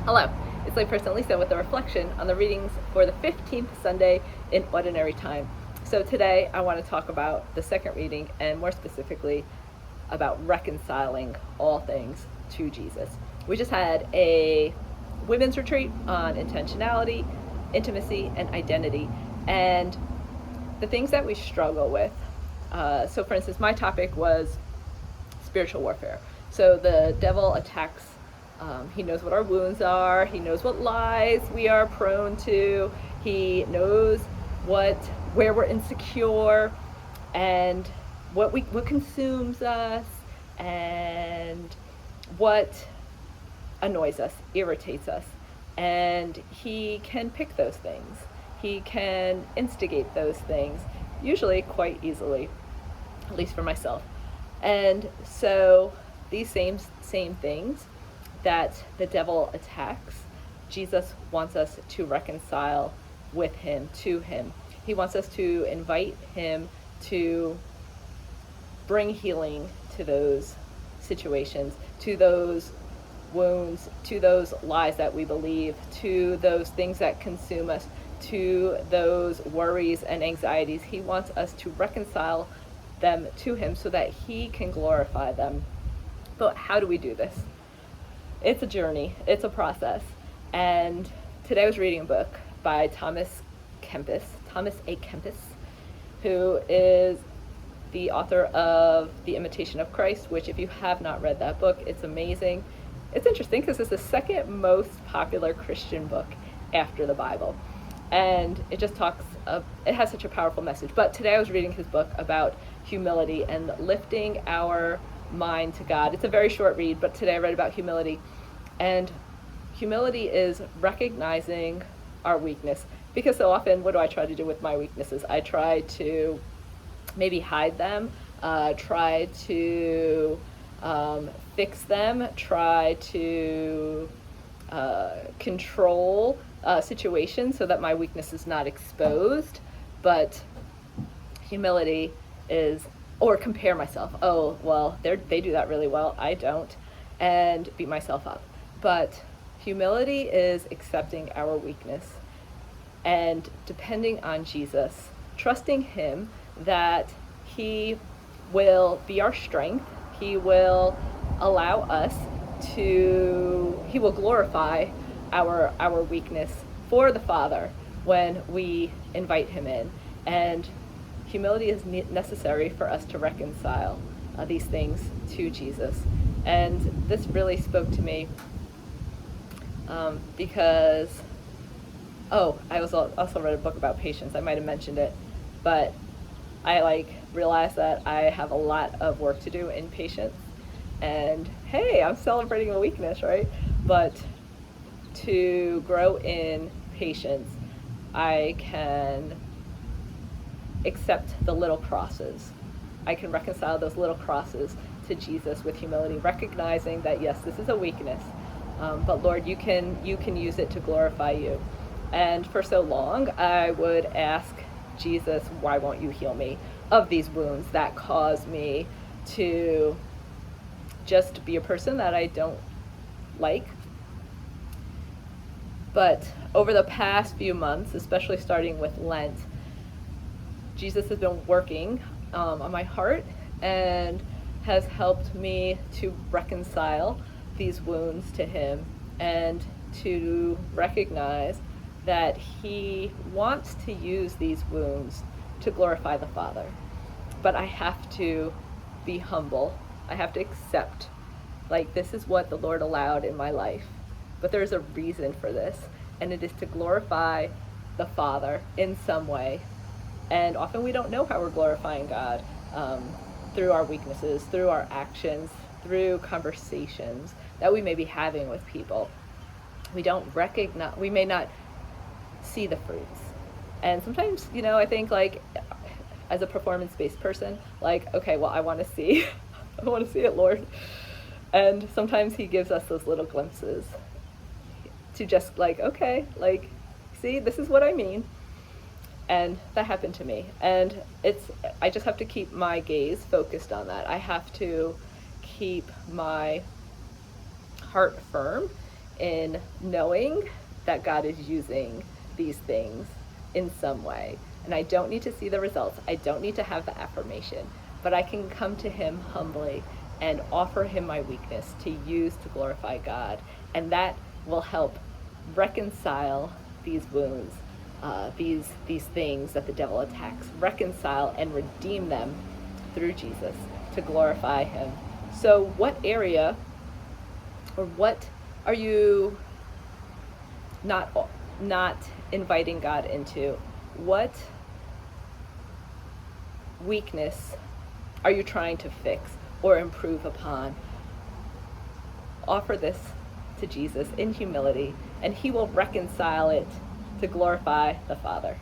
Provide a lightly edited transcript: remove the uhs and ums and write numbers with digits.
Hello, it's layperson Lisa with a reflection on the readings for the 15th Sunday in Ordinary Time. So today I want to talk about the second reading, and more specifically about reconciling all things to Jesus. We just had a women's retreat on intentionality, intimacy, and identity, and the things that we struggle with. So for instance, my topic was spiritual warfare. So the devil attacks. He knows what our wounds are. He knows what lies we are prone to. He knows where we're insecure, and what consumes us, and what annoys us, irritates us. And he can pick those things. He can instigate those things, usually quite easily, at least for myself. And so these same things that the devil attacks, Jesus wants us to reconcile with him, to him. He wants us to invite him to bring healing to those situations, to those wounds, to those lies that we believe, to those things that consume us, to those worries and anxieties. He wants us to reconcile them to him so that he can glorify them. But how do we do this? It's a journey, it's a process. And today I was reading a book by Thomas A. Kempis, who is the author of The Imitation of Christ, which if you have not read that book, it's amazing. It's interesting because it's the second most popular Christian book after the Bible. And it just it has such a powerful message. But today I was reading his book about humility and lifting our mind to God. It's a very short read, but today I read about humility. And humility is recognizing our weakness. Because so often, what do I try to do with my weaknesses? I try to maybe hide them, try to fix them, try to control situations so that my weakness is not exposed. But humility is, or compare myself. Oh, well, they do that really well, I don't, and beat myself up. But humility is accepting our weakness and depending on Jesus, trusting him that he will be our strength. He will allow us he will glorify our weakness for the Father when we invite him in. And humility is necessary for us to reconcile these things to Jesus. And this really spoke to me because, I also read a book about patience. I might have mentioned it, but I realized that I have a lot of work to do in patience. And hey, I'm celebrating a weakness, right? But to grow in patience, I can accept the little crosses. I can reconcile those little crosses to Jesus with humility, recognizing that yes, this is a weakness, but Lord, you can use it to glorify you. And for so long, I would ask Jesus, why won't you heal me of these wounds that cause me to just be a person that I don't like? But over the past few months, especially starting with Lent, Jesus has been working on my heart and has helped me to reconcile these wounds to him and to recognize that he wants to use these wounds to glorify the Father. But I have to be humble. I have to accept, this is what the Lord allowed in my life. But there's a reason for this, and it is to glorify the Father in some way. And often we don't know how we're glorifying God, through our weaknesses, through our actions, through conversations that we may be having with people. We may not see the fruits. And sometimes, I think as a performance-based person, okay, well, I want to see it, Lord. And sometimes he gives us those little glimpses to just okay, see, this is what I mean. And that happened to me. And I just have to keep my gaze focused on that. I have to keep my heart firm in knowing that God is using these things in some way. And I don't need to see the results. I don't need to have the affirmation, but I can come to him humbly and offer him my weakness to use to glorify God. And that will help reconcile these wounds, these things that the devil attacks, reconcile and redeem them through Jesus to glorify him. So what area or what are you not inviting God into? What weakness are you trying to fix or improve upon? Offer this to Jesus in humility, and he will reconcile it to glorify the Father.